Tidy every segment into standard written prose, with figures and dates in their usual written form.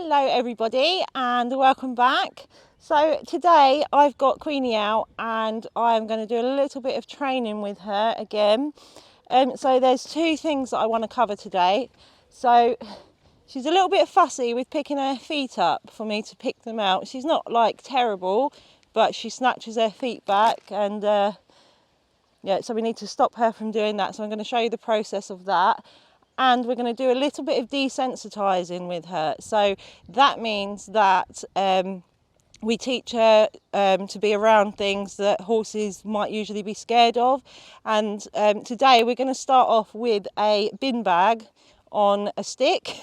Hello everybody and welcome back. So today I've got Queenie out and I'm going to do a little bit of training with her again. So there's two things that I want to cover today. So she's a little bit fussy with picking her feet up for me to pick them out. She's not like terrible, but she snatches her feet back and yeah, so we need to stop her from doing that. So I'm going to show you the process of that. And we're going to do a little bit of desensitizing with her. So that means that we teach her to be around things that horses might usually be scared of. And today we're going to start off with a bin bag on a stick.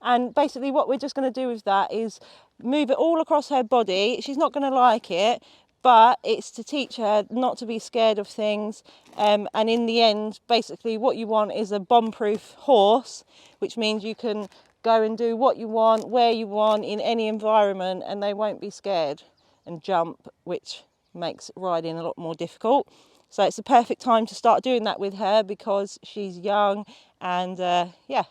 And basically what we're just going to do with that is move it all across her body. She's not going to like it, but it's to teach her not to be scared of things. And in the end, basically what you want is a bomb-proof horse, which means you can go and do what you want, where you want, in any environment, and they won't be scared and jump, which makes riding a lot more difficult. So it's the perfect time to start doing that with her because she's young and yeah.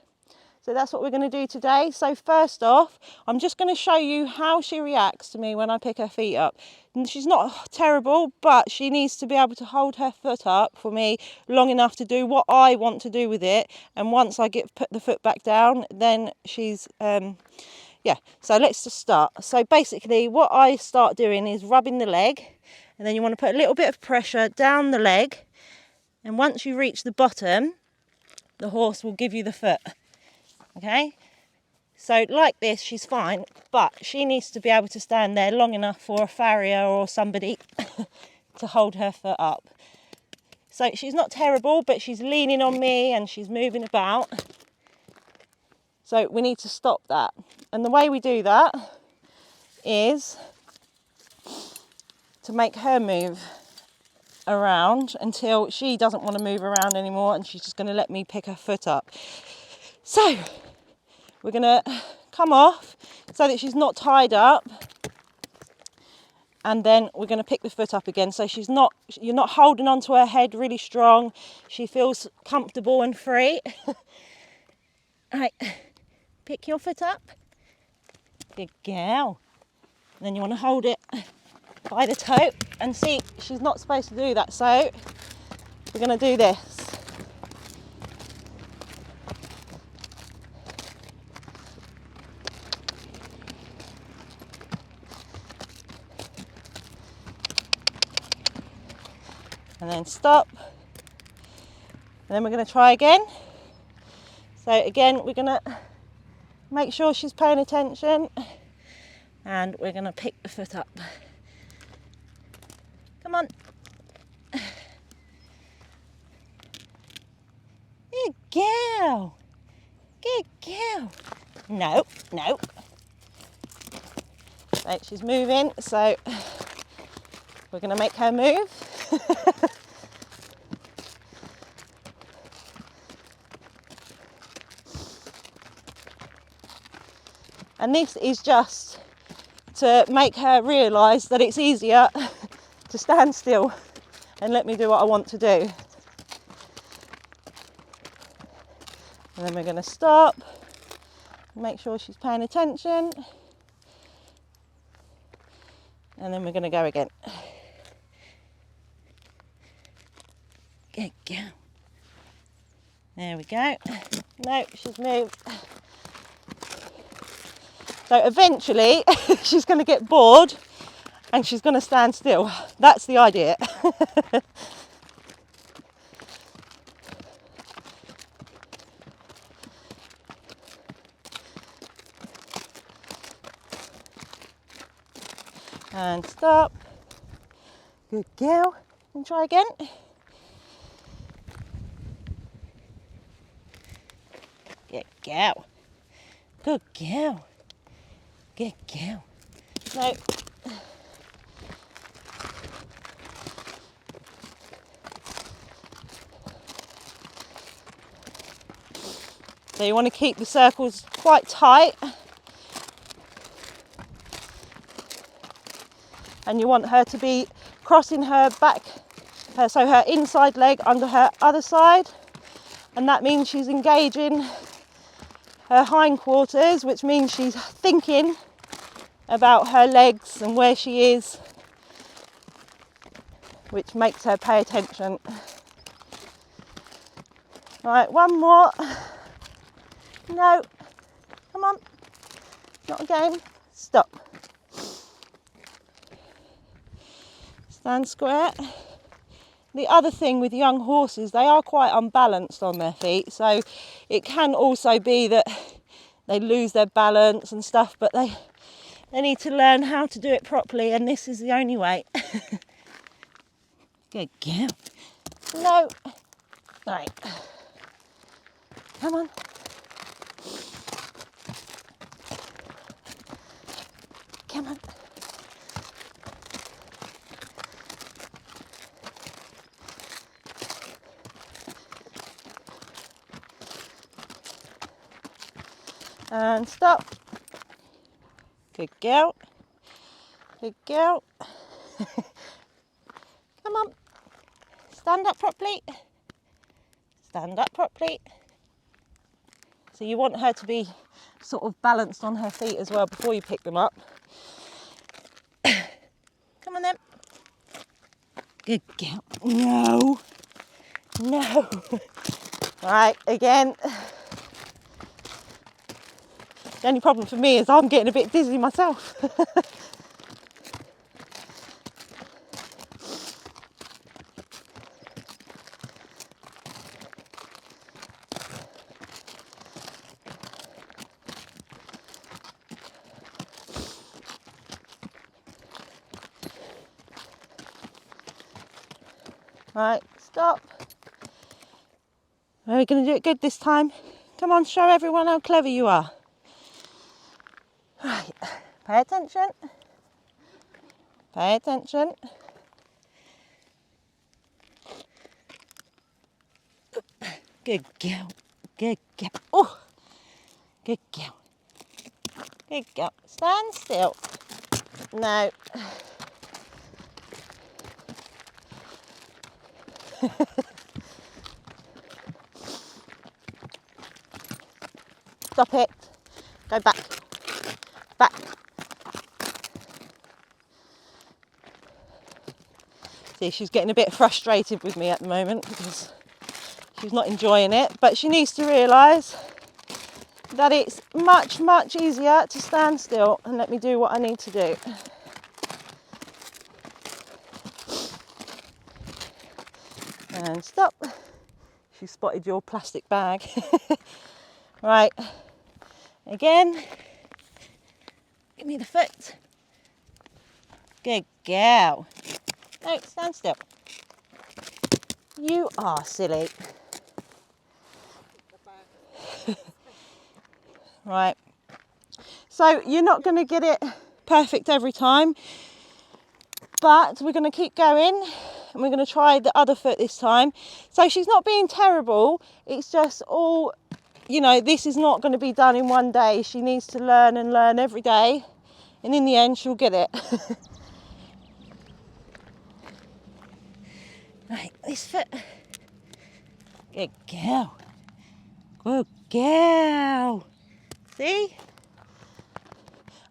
So that's what we're going to do today. So first off, I'm just going to show you how she reacts to me when I pick her feet up. And she's not terrible, but she needs to be able to hold her foot up for me long enough to do what I want to do with it. And once I put the foot back down, then she's, yeah. So let's just start. So basically what I start doing is rubbing the leg. And then you want to put a little bit of pressure down the leg. And once you reach the bottom, the horse will give you the foot. Okay, so like this she's fine, but she needs to be able to stand there long enough for a farrier or somebody to hold her foot up. So she's not terrible, but she's leaning on me and she's moving about. So we need to stop that. And the way we do that is to make her move around until she doesn't want to move around anymore and she's just going to let me pick her foot up. So we're going to come off so that she's not tied up, and then we're going to pick the foot up again so you're not holding onto her head really strong. She feels comfortable and free. Right, pick your foot up. Good girl. And then you want to hold it by the toe, and see, she's not supposed to do that, so we're going to do this. And then stop, and then we're going to try again. So again, we're going to make sure she's paying attention, and we're going to pick the foot up. Come on. Good girl. Good girl. No, no. So she's moving, so we're going to make her move. And this is just to make her realise that it's easier to stand still and let me do what I want to do. And then we're going to stop, make sure she's paying attention, and then we're going to go again. Good girl. There we go. No, she's moved. So eventually she's going to get bored and she's going to stand still. That's the idea. And stop. Good girl. And try again. Good girl. Good girl. Good girl. No. So you want to keep the circles quite tight. And you want her to be crossing her back, so her inside leg under her other side. And that means she's engaging her hindquarters, which means she's thinking about her legs and where she is, which makes her pay attention. Right, one more. No, come on, not again. Stop. Stand square. The other thing with young horses, they are quite unbalanced on their feet, so it can also be that they lose their balance and stuff, but they need to learn how to do it properly, and this is the only way. Good girl. No. Right. Come on. Come on. And stop. Good girl. Good girl. Come on. Stand up properly. Stand up properly. So you want her to be sort of balanced on her feet as well before you pick them up. Come on then. Good girl. No. No. Right, again. The only problem for me is I'm getting a bit dizzy myself. Right, stop. Are we going to do it good this time? Come on, show everyone how clever you are. Right, pay attention. Pay attention. Good girl. Good girl. Oh, good girl. Good girl. Stand still. No. Stop it. Go back. Back. See, she's getting a bit frustrated with me at the moment because she's not enjoying it, but she needs to realise that it's much, much easier to stand still and let me do what I need to do. And stop. She spotted your plastic bag. Right, again. Give me the foot. Good girl. No, stand still. You are silly. Right. So you're not going to get it perfect every time, but we're going to keep going and we're going to try the other foot this time. So she's not being terrible. It's just all, you know, this is not going to be done in one day. She needs to learn and learn every day. And in the end, she'll get it. Right, this foot. Good girl. Good girl. See?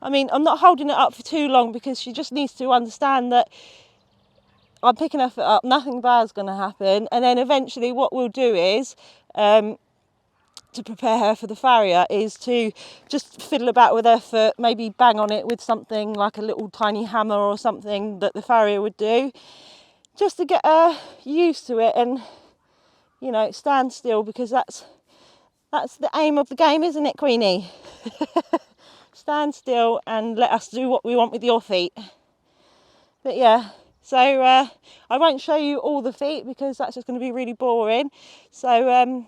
I mean, I'm not holding it up for too long because she just needs to understand that I'm picking her foot up, nothing bad's going to happen. And then eventually what we'll do is, to prepare her for the farrier, is to just fiddle about with her foot, maybe bang on it with something like a little tiny hammer or something that the farrier would do, just to get her used to it and, you know, stand still, because that's the aim of the game, isn't it, Queenie? Stand still and let us do what we want with your feet. But yeah, so I won't show you all the feet because that's just going to be really boring. So I'm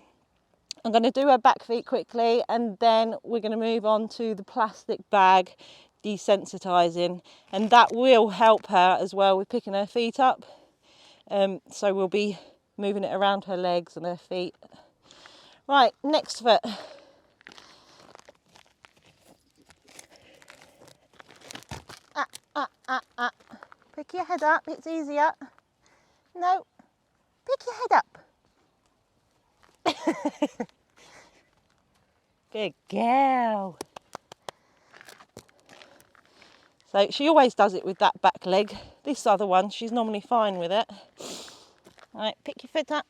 going to do her back feet quickly, and then we're going to move on to the plastic bag desensitizing, and that will help her as well with picking her feet up. So we'll be moving it around her legs and her feet. Right, next foot. Pick your head up, it's easier. No, pick your head up. Good girl. So she always does it with that back leg. This other one, she's normally fine with it. Right, pick your foot up.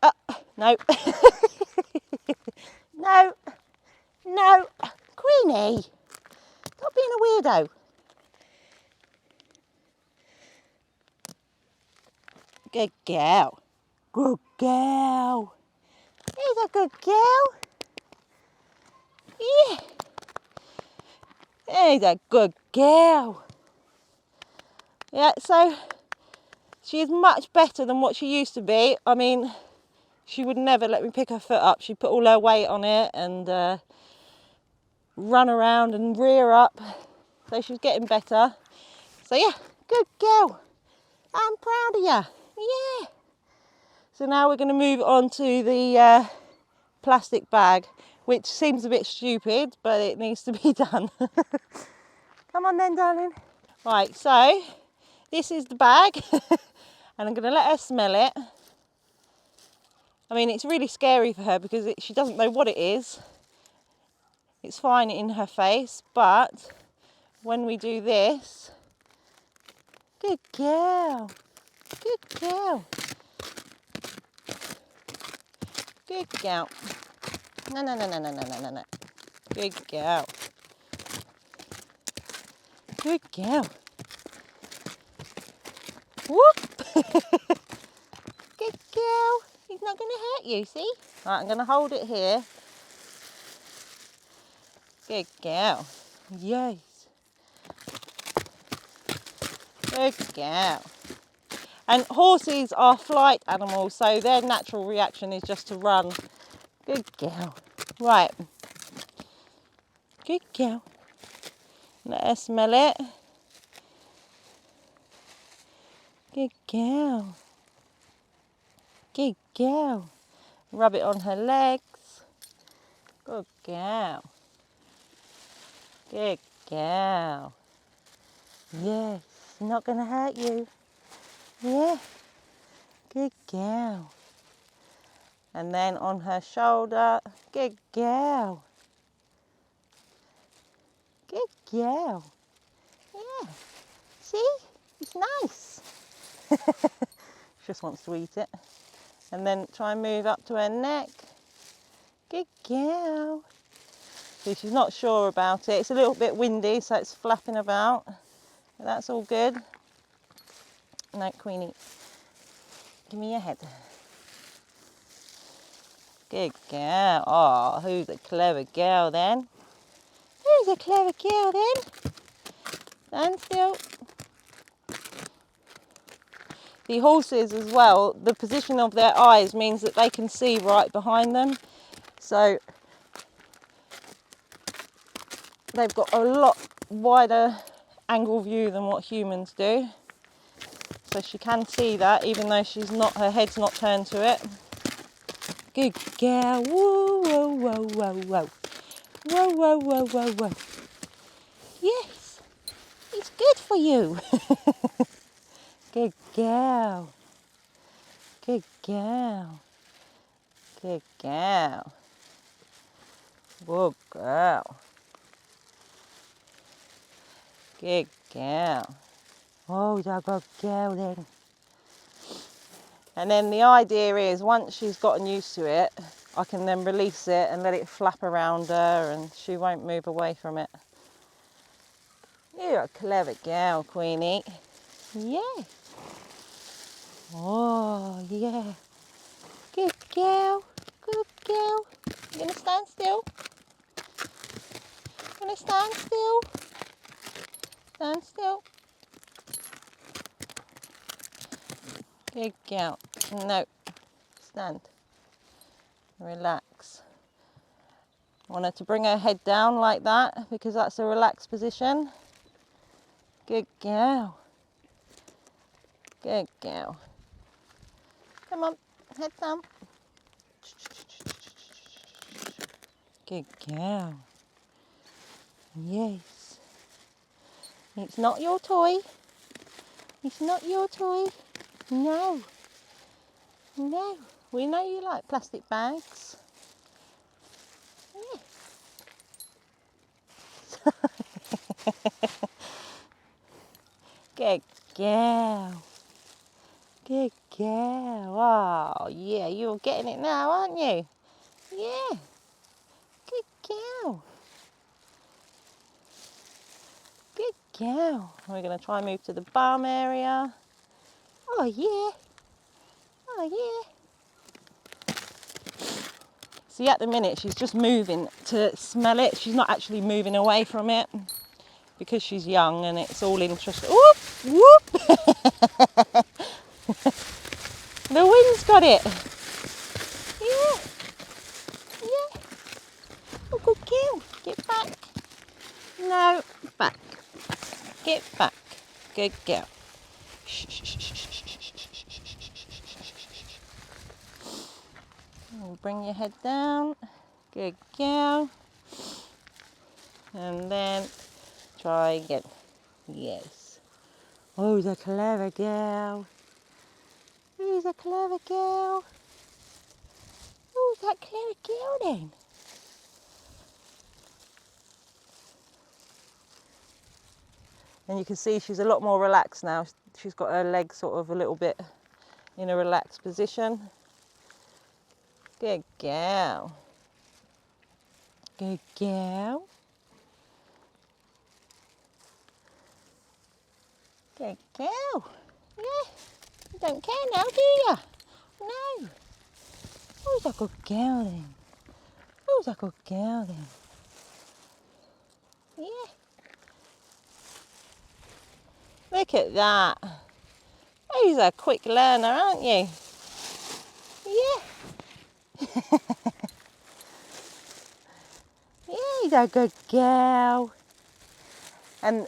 Oh, no. No. No. Queenie, stop being a weirdo. Good girl. Good girl. He's a good girl. Yeah. He's a good girl. Yeah, so she is much better than what she used to be. I mean, she would never let me pick her foot up. She'd put all her weight on it and run around and rear up. So she's getting better. So yeah, good girl. I'm proud of you. Yeah. So now we're going to move on to the plastic bag, which seems a bit stupid, but it needs to be done. Come on then, darling. Right, so this is the bag, and I'm going to let her smell it. I mean, it's really scary for her because she doesn't know what it is. It's fine in her face, but when we do this, good girl, good girl, good girl. No, no, no, no, no, no, no, no, no. Good girl. Good girl. Whoop. Good girl. He's not going to hurt you, see? Right, I'm going to hold it here. Good girl. Yes. Good girl. And horses are flight animals, so their natural reaction is just to run. Good girl. Right. Good girl. Let her smell it. Good girl. Good girl. Rub it on her legs. Good girl. Good girl. Yes, not going to hurt you. Yeah. Good girl. And then on her shoulder. Good girl. Good girl. Yeah. See? It's nice. She just wants to eat it. And then try and move up to her neck. Good girl. See, she's not sure about it. It's a little bit windy, so it's flapping about. But that's all good. No, Queenie. Give me your head. Good girl. Oh, who's a clever girl then? Who's a clever girl then? Stand still. The horses as well, the position of their eyes means that they can see right behind them. So they've got a lot wider angle view than what humans do. So she can see that even though she's not, her head's not turned to it. Good girl. Whoa, whoa, whoa, whoa, whoa. Whoa, whoa, whoa, whoa, whoa. Yes, it's good for you. Good girl. Good girl. Good girl. Good girl. Good girl. Oh, you're a good girl then. And then the idea is once she's gotten used to it, I can then release it and let it flap around her and she won't move away from it. You're a clever girl, Queenie. Yeah. Oh, yeah. Good girl. Good girl. You gonna stand still? Gonna stand still? Stand still. Good girl. No. Stand. Relax. I want her to bring her head down like that because that's a relaxed position. Good girl. Good girl. Come on, head down. Good girl. Yes. It's not your toy. It's not your toy. No. No. We know you like plastic bags. Good girl. Good girl. Oh, yeah, you're getting it now, aren't you? Yeah. Good girl. Good girl. We're going to try and move to the bum area. Oh, yeah. Oh, yeah. See, at the minute, she's just moving to smell it. She's not actually moving away from it because she's young and it's all interesting. Whoop, whoop. The wind's got it. Yeah. Yeah. Oh, good girl. Get back. No, back. Get back. Good girl. Shh, shh, shh, shh, shh, shh, shh, shh. And bring your head down. Good girl. And then try again. Yes. Oh, the clever girl. Who's a clever girl? Who's that clever girl then? And you can see she's a lot more relaxed now. She's got her legs sort of a little bit in a relaxed position. Good girl. Good girl. Good girl. Yeah. You don't care now, do you? No. Who's a good girl then? Who's a good girl then? Yeah. Look at that. Who's a quick learner, aren't you? Yeah. Yeah, he's a good girl. And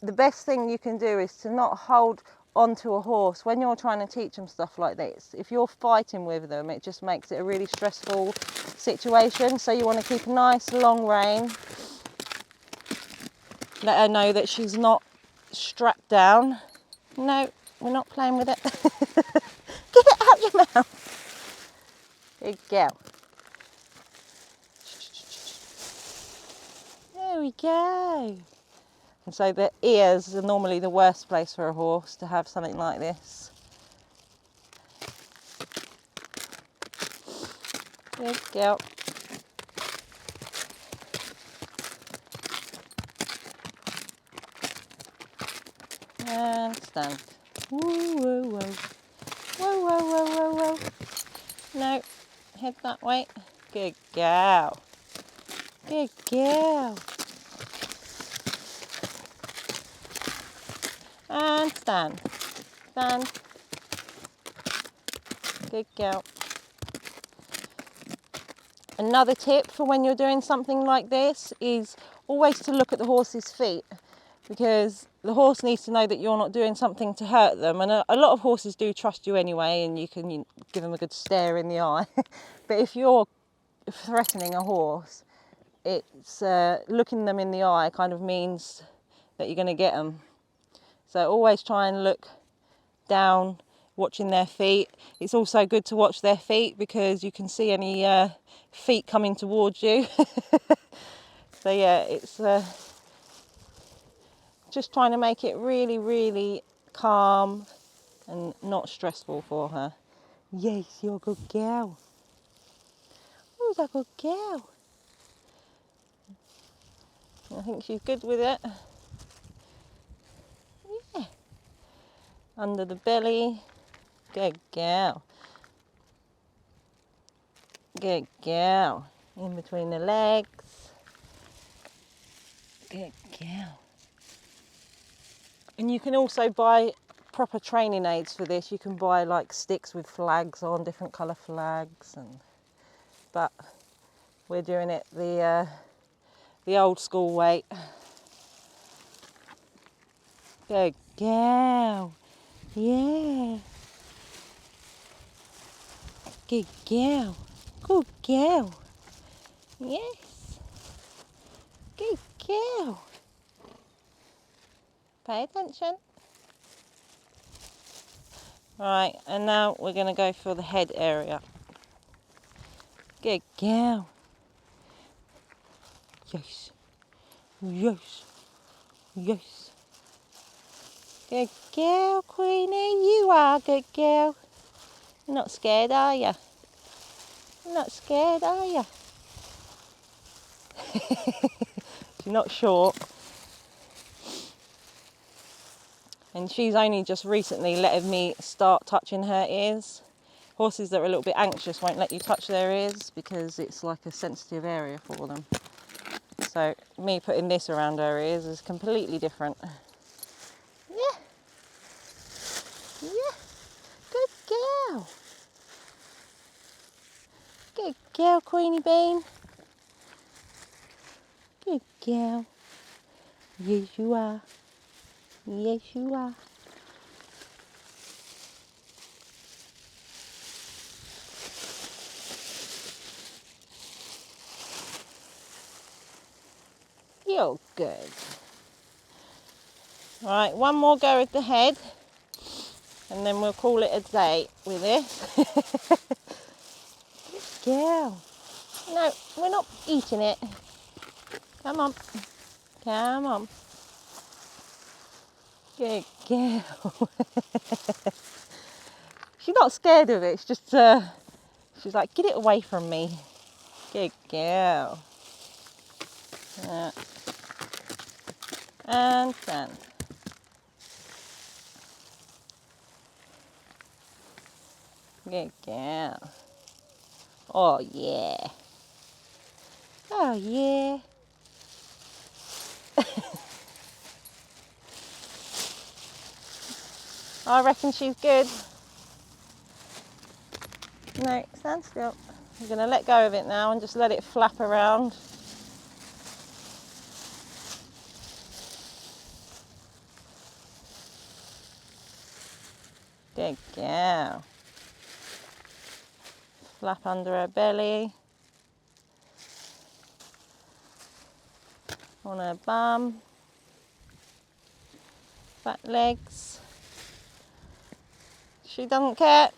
the best thing you can do is to not hold onto a horse when you're trying to teach them stuff like this. If you're fighting with them, it just makes it a really stressful situation. So you want to keep a nice long rein. Let her know that she's not strapped down. No, we're not playing with it. Get it out your mouth. Good girl. There we go. And so the ears are normally the worst place for a horse to have something like this. Good girl. And stand. Whoa, whoa, whoa. Whoa, whoa, whoa, whoa, whoa. No, head that way. Good girl. Good girl. And stand. Stand. Good girl. Another tip for when you're doing something like this is always to look at the horse's feet, because the horse needs to know that you're not doing something to hurt them. And a lot of horses do trust you anyway, and you can give them a good stare in the eye. But if you're threatening a horse, it's looking them in the eye kind of means that you're going to get them. So always try and look down, watching their feet. It's also good to watch their feet because you can see any feet coming towards you. So yeah, it's just trying to make it really, really calm and not stressful for her. Yes, you're a good girl. Who's a good girl? I think she's good with it. Yeah. Under the belly. Good girl. Good girl. In between the legs. Good girl. And you can also buy proper training aids for this. You can buy like sticks with flags on, different colour flags, but we're doing it the old school way. Good girl. Yeah. Good girl. Good girl. Yes. Good girl. Pay attention. Right, and now we're going to go for the head area. Good girl. Yes. Yes. Yes. Good girl, Queenie. You are a good girl. You're not scared, are you? You're not scared, are you? She's not short. And she's only just recently letting me start touching her ears. Horses that are a little bit anxious won't let you touch their ears because it's like a sensitive area for them. So me putting this around her ears is completely different. Yeah. Yeah. Good girl. Good girl, Queenie Bean. Good girl. Yes, you are. Yes, you are. You're good. Right, one more go at the head, and then we'll call it a day with this. Good girl. No, we're not eating it. Come on. Come on. Good girl. She's not scared of it. It's just, she's like, get it away from me. Good girl. And stand. Good girl. Oh, yeah. Oh, yeah. I reckon she's good. No, stand still. I'm going to let go of it now and just let it flap around. Good girl. Flap under her belly. On her bum. Back legs. She doesn't care.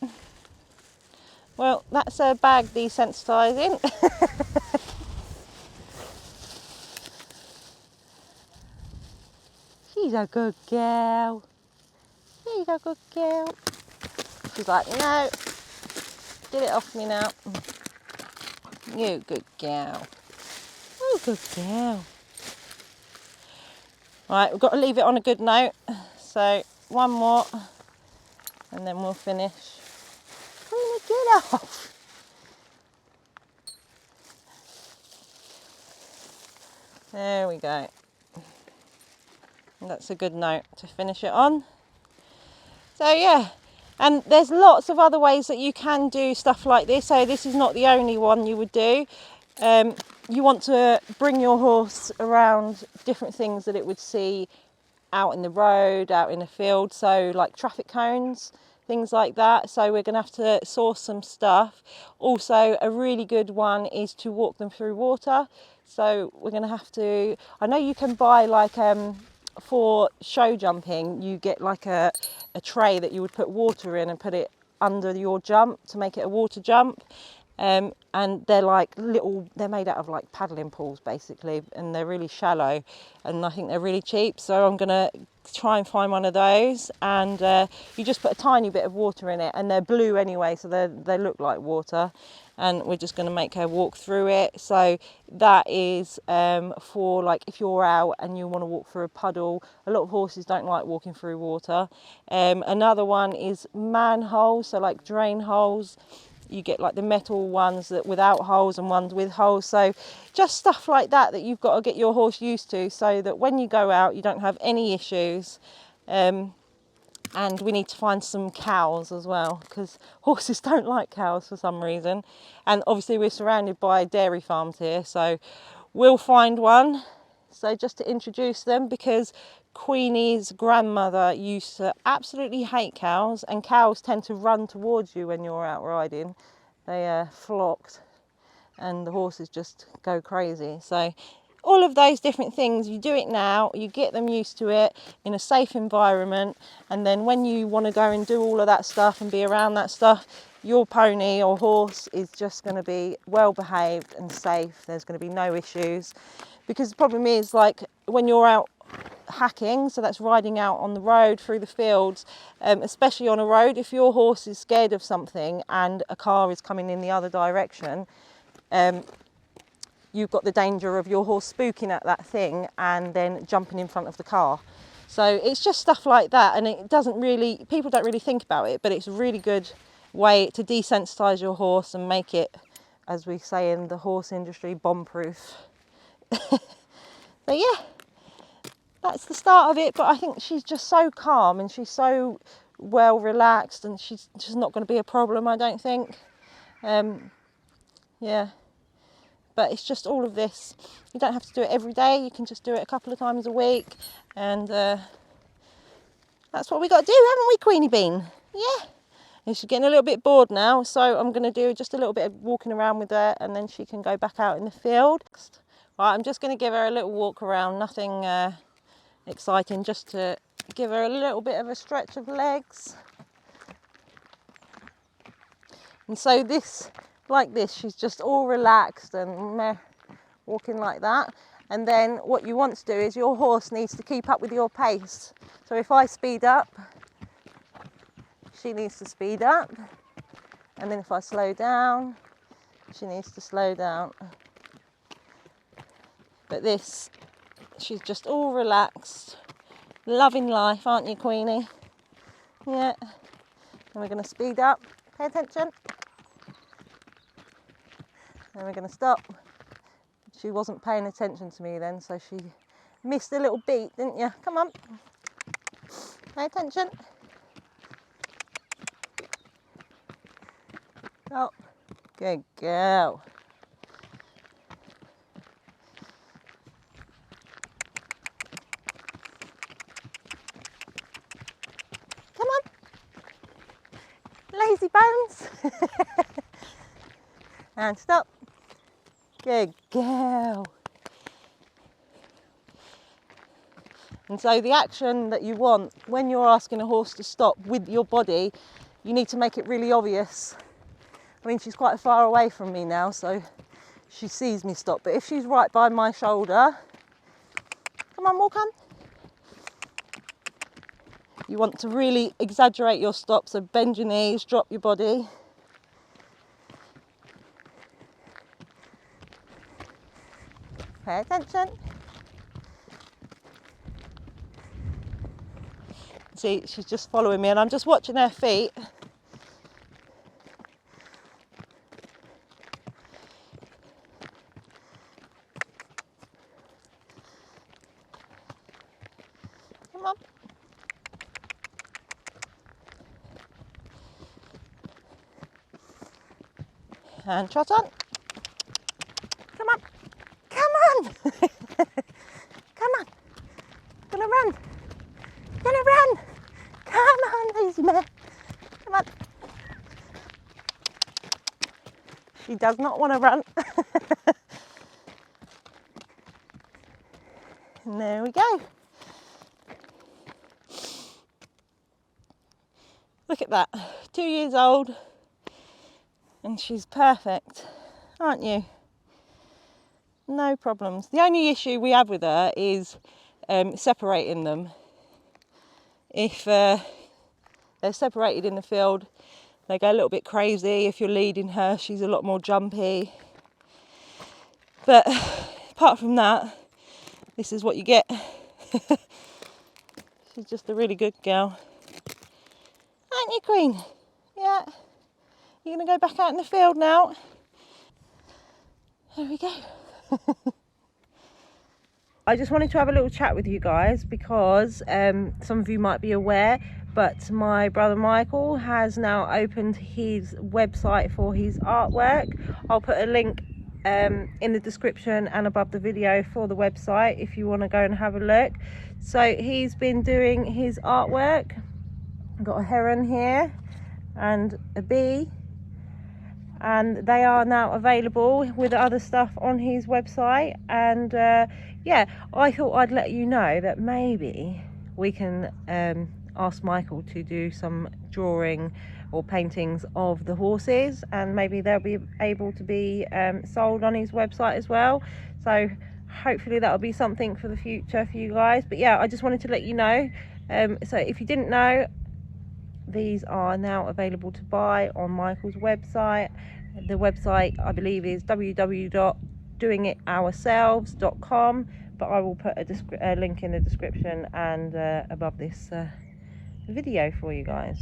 Well, that's her bag desensitising. She's a good girl. She's a good girl. She's like, no, get it off me now. You good girl. Oh, good girl. Right, we've got to leave it on a good note. So, one more, and then we'll finish. Queenie, get off. There we go. And that's a good note to finish it on. So yeah, and there's lots of other ways that you can do stuff like this. So this is not the only one you would do. You want to bring your horse around different things that it would see out in the road, out in the field. So like traffic cones, things like that. So we're going to have to source some stuff. Also, a really good one is to walk them through water. So we're going to have to, I know you can buy like, for show jumping, you get like a tray that you would put water in and put it under your jump to make it a water jump. And they're like little, they're made out of like paddling pools basically, and they're really shallow, and I think they're really cheap. So I'm gonna try and find one of those, and you just put a tiny bit of water in it, and they're blue anyway, so they look like water. And we're just going to make her walk through it. So that is for like if you're out and you want to walk through a puddle. A lot of horses don't like walking through water. Another one is manholes, so like drain holes. You get like the metal ones that without holes and ones with holes. So just stuff like that that you've got to get your horse used to, so that when you go out you don't have any issues. And we need to find some cows as well, because horses don't like cows for some reason. And obviously we're surrounded by dairy farms here, so we'll find one. So just to introduce them, because Queenie's grandmother used to absolutely hate cows, and cows tend to run towards you when you're out riding. They flocked, and the horses just go crazy. So all of those different things, you do it now, you get them used to it in a safe environment, and then when you want to go and do all of that stuff and be around that stuff, your pony or horse is just going to be well behaved and safe. There's going to be no issues, because the problem is, like when you're out hacking, so that's riding out on the road through the fields, especially on a road. If your horse is scared of something and a car is coming in the other direction, you've got the danger of your horse spooking at that thing and then jumping in front of the car. So it's just stuff like that, and it doesn't really, people don't really think about it, but it's a really good way to desensitize your horse and make it, as we say in the horse industry, bomb-proof. But yeah, that's the start of it. But I think she's just so calm and she's so well relaxed, and she's just not going to be a problem, I don't think. Yeah, but it's just all of this. You don't have to do it every day. You can just do it a couple of times a week, and that's what we got to do, haven't we, Queenie Bean? Yeah. And she's getting a little bit bored now, so I'm going to do just a little bit of walking around with her, and then she can go back out in the field. Right, I'm just going to give her a little walk around, nothing exciting, just to give her a little bit of a stretch of legs. And so this, like this, she's just all relaxed and meh, walking like that. And then what you want to do is your horse needs to keep up with your pace. So if I speed up, she needs to speed up. And then if I slow down, she needs to slow down. But this, she's just all relaxed, loving life, aren't you, Queenie? Yeah. And we're going to speed up. Pay attention. And we're going to stop. She wasn't paying attention to me then, so she missed a little beat, didn't you? Come on. Pay attention. Oh, good girl. Come on. Lazy bones. And stop. Good girl. And so the action that you want when you're asking a horse to stop with your body, you need to make it really obvious. I mean, she's quite far away from me now, so she sees me stop. But if she's right by my shoulder, come on, walk on. You want to really exaggerate your stop, so bend your knees, drop your body. Pay attention. See, she's just following me and I'm just watching her feet. Come on. And trot on. Come on. Come on. Come on. Gonna run. Gonna run. Come on, lazy mare. Come on. She does not want to run. And there we go. Look at that. 2 years old. And she's perfect, aren't you? No problems. The only issue we have with her is separating them. If they're separated in the field, they go a little bit crazy. If you're leading her, she's a lot more jumpy. But apart from that, this is what you get. She's just a really good girl. Aren't you, Queen? Yeah. You're going to go back out in the field now. There we go. I just wanted to have a little chat with you guys because some of you might be aware, but my brother Michael has now opened his website for his artwork. I'll put a link in the description and above the video for the website if you want to go and have a look. So he's been doing his artwork. I've got a heron here and a bee, and they are now available with other stuff on his website. And yeah, I thought I'd let you know that maybe we can ask Michael to do some drawing or paintings of the horses, and maybe they'll be able to be sold on his website as well. So hopefully that'll be something for the future for you guys. But yeah, I just wanted to let you know. So if you didn't know, these are now available to buy on Michael's website. The website, I believe, is www.doingitourselves.com, but I will put a link in the description and above this video for you guys.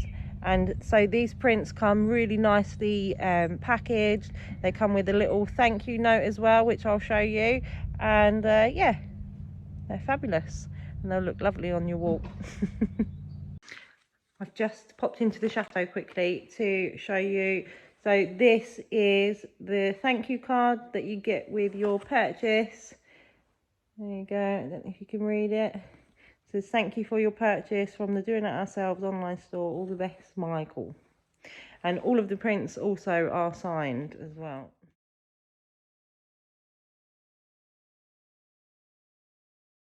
And so these prints come really nicely packaged. They come with a little thank you note as well, which I'll show you. And yeah, they're fabulous and they'll look lovely on your wall. I've just popped into the Chateau quickly to show you. So this is the thank you card that you get with your purchase. There you go. I don't know if you can read it. It says thank you for your purchase from the Doing It Ourselves online store. All the best, Michael. And all of the prints also are signed as well.